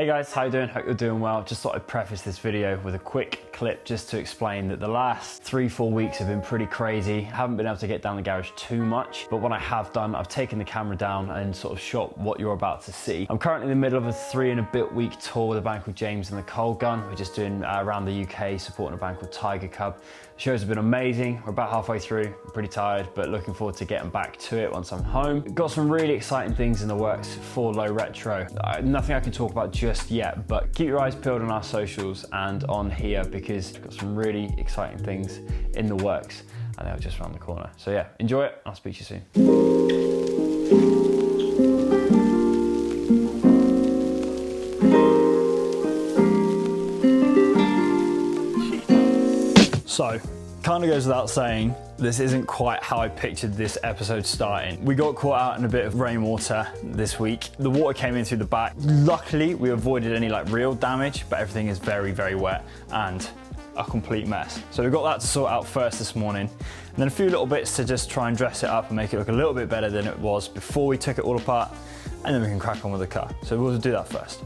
Hey guys, how you doing? Hope you're doing well. Just thought I'd preface this video with a quick clip just to explain that the last 3-4 weeks have been pretty crazy. I haven't been able to get down the garage too much, but what I have done, I've taken the camera down and sort of shot what you're about to see. I'm currently in the middle of a 3 and a bit week tour with a band called James and the Cold Gun. We're just doing around the UK, supporting a band called Tiger Cub. The shows have been amazing. We're about halfway through. I'm pretty tired, but looking forward to getting back to it once I'm home. Got some really exciting things in the works for Low Retro. Nothing I can talk about just yet, but keep your eyes peeled on our socials and on here because we've got some really exciting things in the works and they're just around the corner. So yeah, enjoy it. I'll speak to you soon. So, kind of goes without saying, this isn't quite how I pictured this episode starting. We got caught out in a bit of rainwater this week. The water came in through the back. Luckily, we avoided any real damage, but everything is very, very wet and a complete mess. So we got that to sort out first this morning, and then a few little bits to just try and dress it up and make it look a little bit better than it was before we took it all apart, and then we can crack on with the car. So we'll do that first.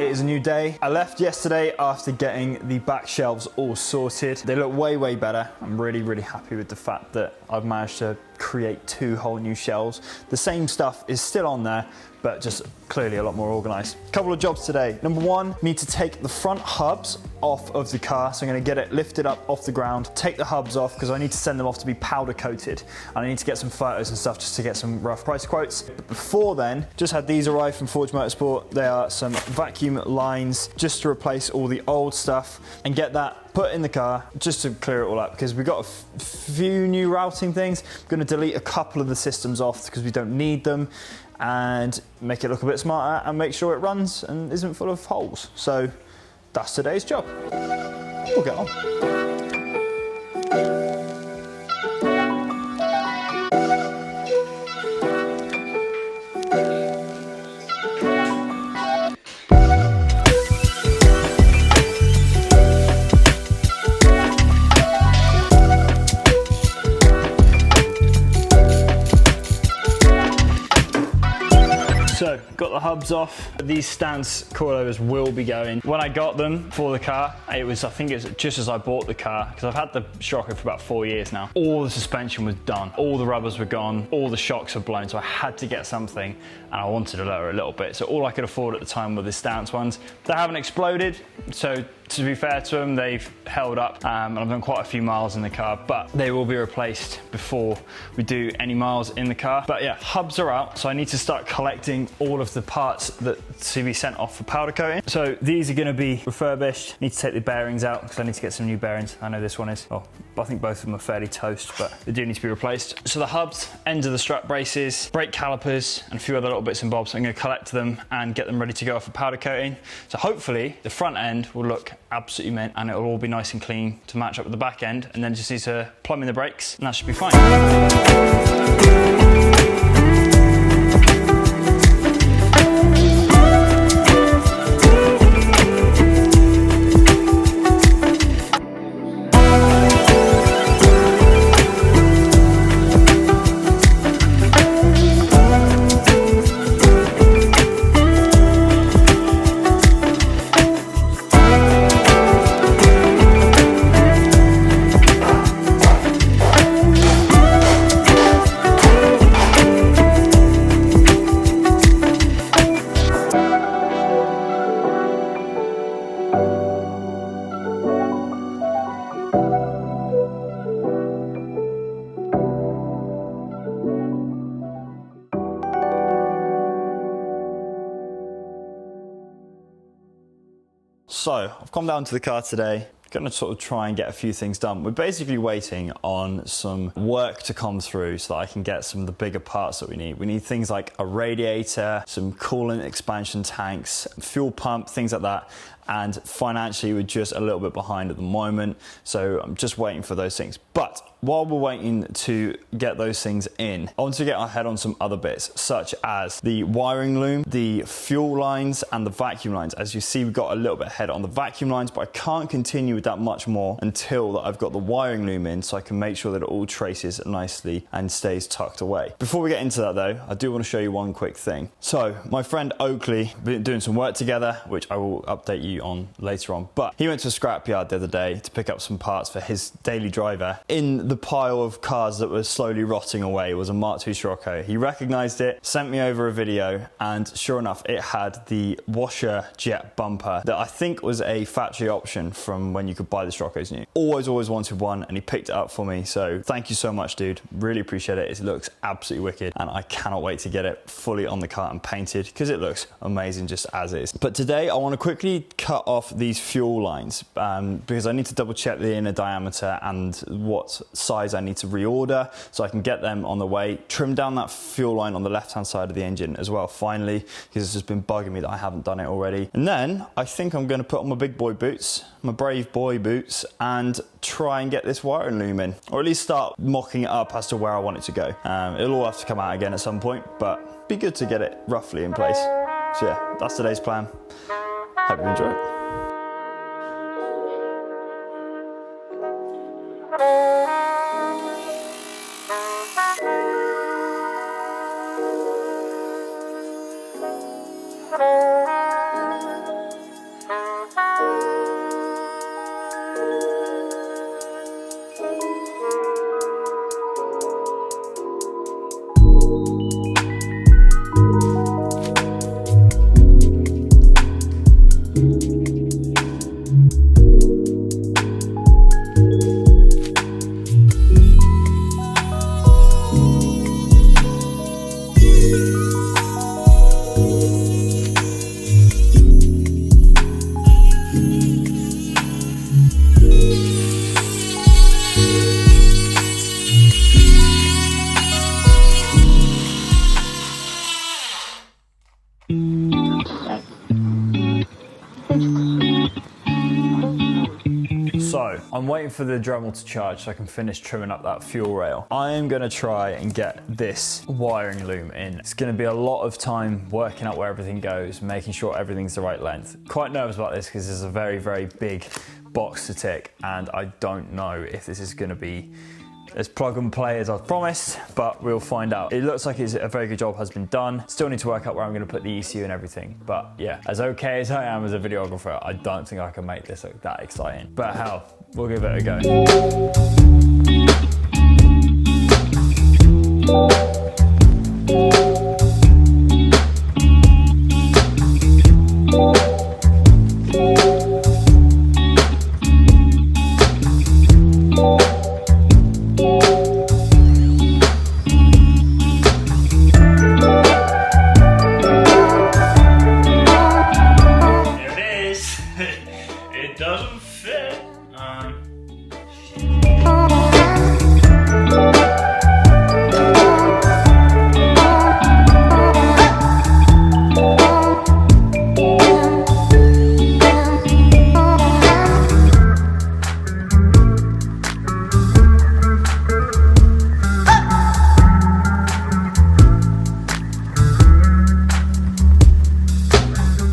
It is a new day. I left yesterday after getting the back shelves all sorted. They look way, way better. I'm really, really happy with the fact that I've managed to create 2 whole new shelves. The same stuff is still on there, but just clearly a lot more organized. Couple of jobs today. Number 1, need to take the front hubs off of the car. So I'm gonna get it lifted up off the ground, take the hubs off because I need to send them off to be powder coated. And I need to get some photos and stuff just to get some rough price quotes. But before then, just had these arrive from Forge Motorsport. They are some vacuum lines just to replace all the old stuff and get that put in the car just to clear it all up because we've got a few new routing things. I'm gonna delete a couple of the systems off because we don't need them and make it look a bit smarter and make sure it runs and isn't full of holes. So that's today's job. We'll get on. So, got the hubs off. These stance coilovers will be going. When I got them for the car, I think it was just as I bought the car, because I've had the scirocco for about 4 years now. All the suspension was done. All the rubbers were gone. All the shocks were blown, so I had to get something, and I wanted to lower it a little bit. So all I could afford at the time were the stance ones. They haven't exploded, so to be fair to them, they've held up, and I've done quite a few miles in the car, but they will be replaced before we do any miles in the car. But yeah, hubs are out, so I need to start collecting all of the parts that to be sent off for powder coating. So these are going to be refurbished. Need to take the bearings out because I need to get some new bearings. I know this one is, well, I think both of them are fairly toast, but they do need to be replaced. So the hubs, ends of the strut braces, brake calipers, and a few other little bits and bobs. I'm going to collect them and get them ready to go off for powder coating. So hopefully the front end will look absolutely mint and it'll all be nice and clean to match up with the back end, and then just need to plumb in the brakes and that should be fine. So I've come down to the car today, going to sort of try and get a few things done. We're basically waiting on some work to come through so that I can get some of the bigger parts that we need. We need things like a radiator, some coolant expansion tanks, fuel pump, things like that. and financially we're just a little bit behind at the moment. So I'm just waiting for those things. But while we're waiting to get those things in, I want to get our head on some other bits, such as the wiring loom, the fuel lines, and the vacuum lines. As you see, we've got a little bit ahead on the vacuum lines, but I can't continue with that much more until that I've got the wiring loom in, so I can make sure that it all traces nicely and stays tucked away. Before we get into that though, I do want to show you one quick thing. So my friend Oakley, been doing some work together, which I will update you on later on, but he went to a scrapyard the other day to pick up some parts for his daily driver. In the pile of cars that were slowly rotting away was a Mark II scirocco. He recognized it, sent me over a video, and sure enough, it had the washer jet bumper that I think was a factory option from when you could buy the sciroccos new. Always wanted one, and he picked it up for me. So thank you so much, dude. Really appreciate it. It looks absolutely wicked, and I cannot wait to get it fully on the car and painted because it looks amazing just as is. But today I want to quickly cut off these fuel lines because I need to double check the inner diameter and what size I need to reorder so I can get them on the way. Trim down that fuel line on the left hand side of the engine as well, finally, because it's just been bugging me that I haven't done it already. And then I think I'm going to put on my big boy boots, my brave boy boots, and try and get this wiring loom in, or at least start mocking it up as to where I want it to go. It'll all have to come out again at some point, but be good to get it roughly in place. So yeah, that's today's plan. Hope you enjoy it. So I'm waiting for the Dremel to charge so I can finish trimming up that fuel rail. I am going to try and get this wiring loom in. It's going to be a lot of time working out where everything goes, making sure everything's the right length. Quite nervous about this because this is a very, very big box to tick, and I don't know if this is going to be as plug and play as I've promised, but we'll find out. It looks like a very good job has been done. Still need to work out where I'm going to put the ECU and everything, but yeah, as okay as I am as a videographer, I don't think I can make this look that exciting. But hell, we'll give it a go. Doesn't fit.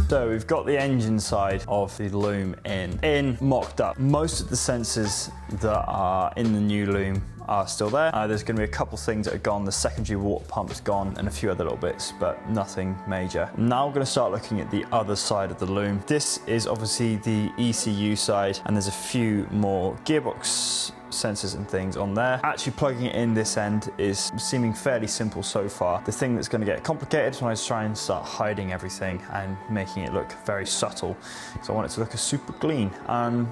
So we've got the engine side of the loom in mocked up. Most of the sensors that are in the new loom are still there. There's going to be a couple things that are gone. The secondary water pump's gone and a few other little bits, but nothing major. Now we're going to start looking at the other side of the loom. This is obviously the ECU side, and there's a few more gearbox sensors and things on there. Actually plugging it in this end is seeming fairly simple so far. The thing that's going to get complicated is when I try and start hiding everything and making it look very subtle, so I want it to look super clean.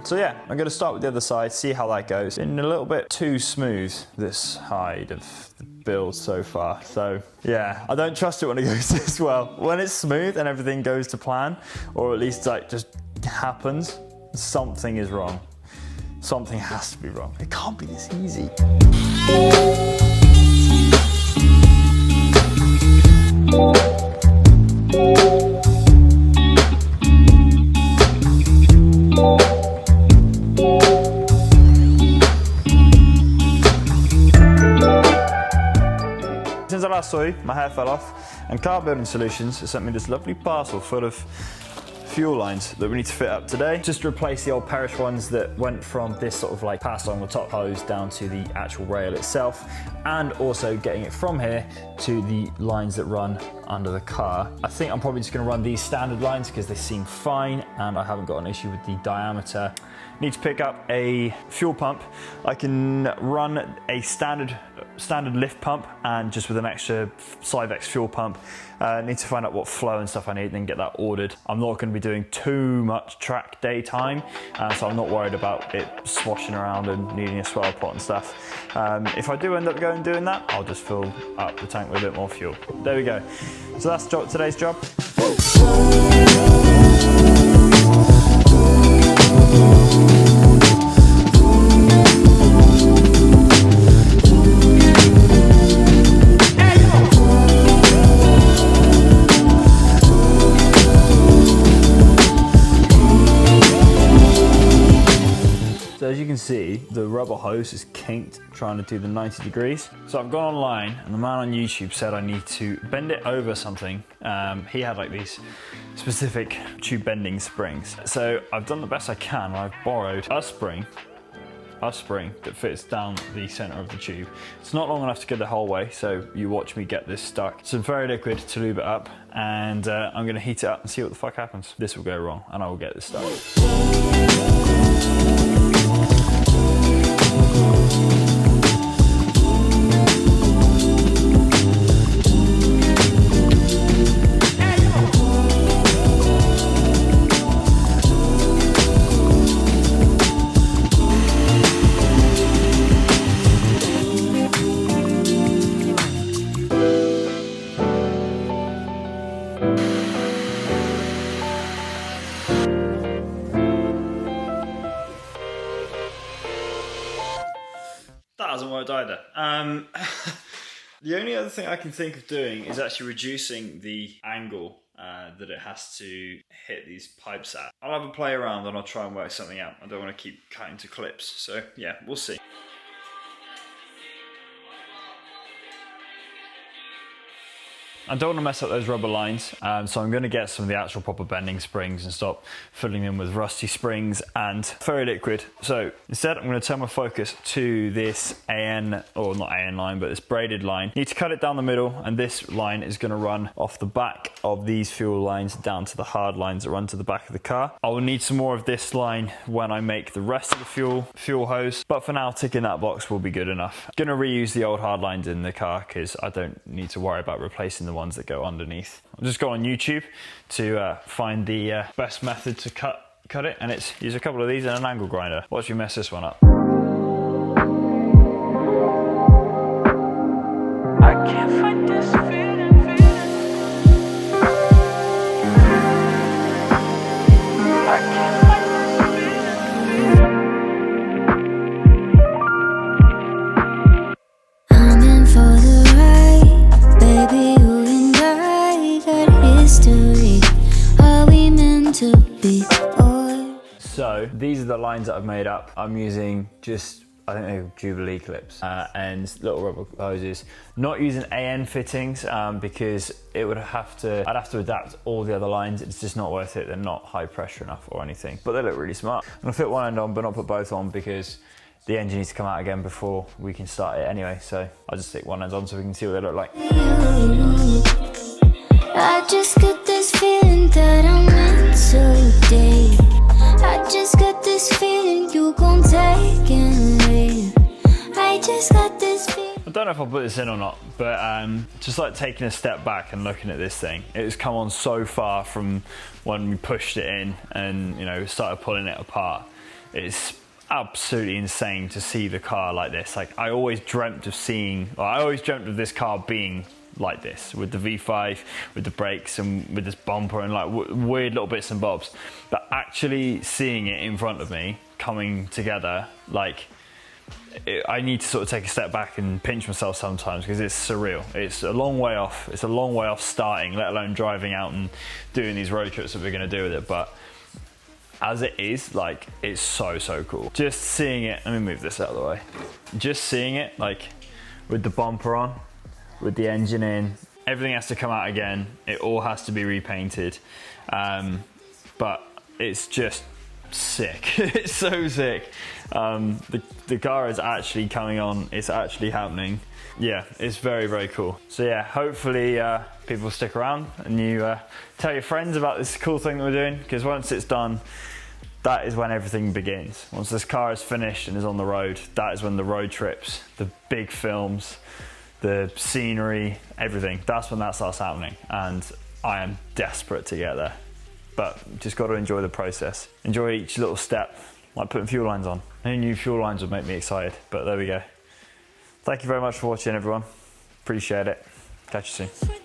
So yeah, I'm going to start with the other side, see how that goes. Been a little bit too smooth this side of the build so far, so yeah, I don't trust it when it goes this well. When it's smooth and everything goes to plan, or at least like just happens, something is wrong. Something has to be wrong. It can't be this easy. Soy, my hair fell off, and Car Building Solutions has sent me this lovely parcel full of fuel lines that we need to fit up today. Just to replace the old Perish ones that went from this sort of like passed along the top hose down to the actual rail itself, and also getting it from here to the lines that run under the car. I think I'm probably just going to run these standard lines because they seem fine and I haven't got an issue with the diameter. Need to pick up a fuel pump. I can run a standard lift pump and just with an extra Cyvex fuel pump. Need to find out what flow and stuff I need and then get that ordered. I'm not going to be doing too much track daytime, so I'm not worried about it swashing around and needing a swell pot and stuff. If I do end up going and doing that, I'll just fill up the tank with a bit more fuel. There we go. So that's today's job. So as you can see, the rubber hose is kinked trying to do the 90 degrees. So I've gone online and the man on YouTube said I need to bend it over something. He had like these specific tube bending springs. So I've done the best I can. I've borrowed a spring that fits down the center of the tube. It's not long enough to get the whole way, so you watch me get this stuck. Some fairy liquid to lube it up, and I'm gonna heat it up and see what the fuck happens. This will go wrong and I will get this stuck. That hasn't worked either. The only other thing I can think of doing is actually reducing the angle that it has to hit these pipes at. I'll have a play around and I'll try and work something out. I don't want to keep cutting to clips, so yeah, we'll see. I don't want to mess up those rubber lines, so I'm going to get some of the actual proper bending springs and stop filling them with rusty springs and fairy liquid. So instead I'm going to turn my focus to this AN, or not AN line, but this braided line. Need to cut it down the middle, and this line is going to run off the back of these fuel lines down to the hard lines that run to the back of the car. I will need some more of this line when I make the rest of the fuel hose, but for now ticking that box will be good enough. Going to reuse the old hard lines in the car because I don't need to worry about replacing the ones that go underneath. I'll just go on YouTube to find the best method to cut it, and it's use a couple of these and an angle grinder. Watch me mess this one up. I can't find this feeling. I can't find this feeling. I'm in for the ride, baby. Are we meant to be? So these are the lines that I've made up. I'm using just, I think they're Jubilee clips and little rubber hoses. Not using AN fittings because I'd have to adapt all the other lines. It's just not worth it. They're not high pressure enough or anything, but they look really smart. I'm gonna fit one end on, but not put both on because the engine needs to come out again before we can start it anyway. So I'll just stick one end on so we can see what they look like. I just got this feeling that I'm meant to date. I just got this feeling you gon' take and leave. I just got this feeling. I don't know if I'll put this in or not, but just like taking a step back and looking at this thing, it has come on so far from when we pushed it in and, you know, started pulling it apart. It's absolutely insane to see the car like this. Like I always dreamt of this car being like this, with the V5, with the brakes and with this bumper and like weird little bits and bobs, but actually seeing it in front of me coming together, like I need to sort of take a step back and pinch myself sometimes because it's surreal. It's a long way off. It's a long way off starting, let alone driving out and doing these road trips that we're going to do with it. But as it is, like, it's so cool. Just seeing it, let me move this out of the way. Just seeing it like with the bumper on, with the engine in. Everything has to come out again. It all has to be repainted. But it's just sick. It's so sick. The car is actually coming on. It's actually happening. Yeah, it's very, very cool. So yeah, hopefully people stick around and you tell your friends about this cool thing that we're doing, because once it's done, that is when everything begins. Once this car is finished and is on the road, that is when the road trips, the big films, the scenery, everything, that's when that starts happening. And I am desperate to get there. But just got to enjoy the process. Enjoy each little step, like putting fuel lines on. Who knew fuel lines would make me excited, but there we go. Thank you very much for watching, everyone. Appreciate it. Catch you soon.